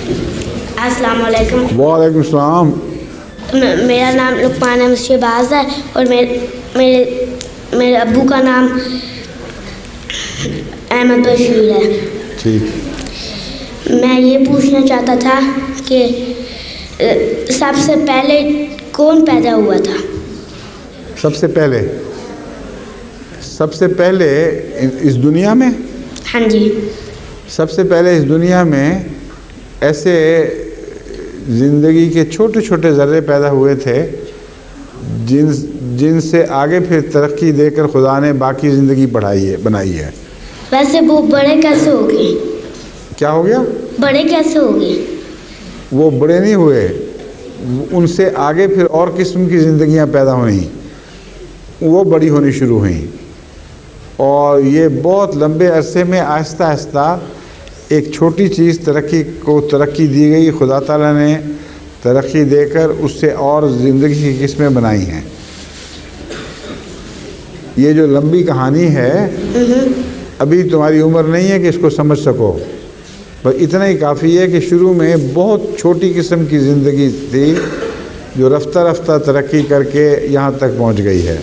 अस्सलाम वालेकुम। वालेकुम सलाम। मेरा नाम लुकमान अहमद शहबाज है और मेरे अब्बू का नाम अहमद बशीर है। ठीक। मैं ये पूछना चाहता था कि सबसे पहले कौन पैदा हुआ था? सबसे पहले इस दुनिया में? हाँ जी। सबसे पहले इस दुनिया में ऐसे ज़िंदगी के छोटे छोटे ज़र्रे पैदा हुए थे जिनसे आगे फिर तरक्की देकर खुदा ने बाकी ज़िंदगी बनाई है। वैसे वो बड़े कैसे हो गए? क्या हो गया? बड़े कैसे हो गए? वो बड़े नहीं हुए, उनसे आगे फिर और किस्म की ज़िंदगियां पैदा हुई, वो बड़ी होनी शुरू हुई। और ये बहुत लंबे अरसे में आहिस्ता आहिस्ता एक छोटी चीज़ तरक्की दी गई। खुदा ताला ने तरक्की देकर उससे और ज़िंदगी की किस्में बनाई हैं। ये जो लंबी कहानी है, अभी तुम्हारी उम्र नहीं है कि इसको समझ सको, बस इतना ही काफ़ी है कि शुरू में बहुत छोटी किस्म की ज़िंदगी थी जो रफ्ता रफ्ता तरक्की करके यहाँ तक पहुँच गई है।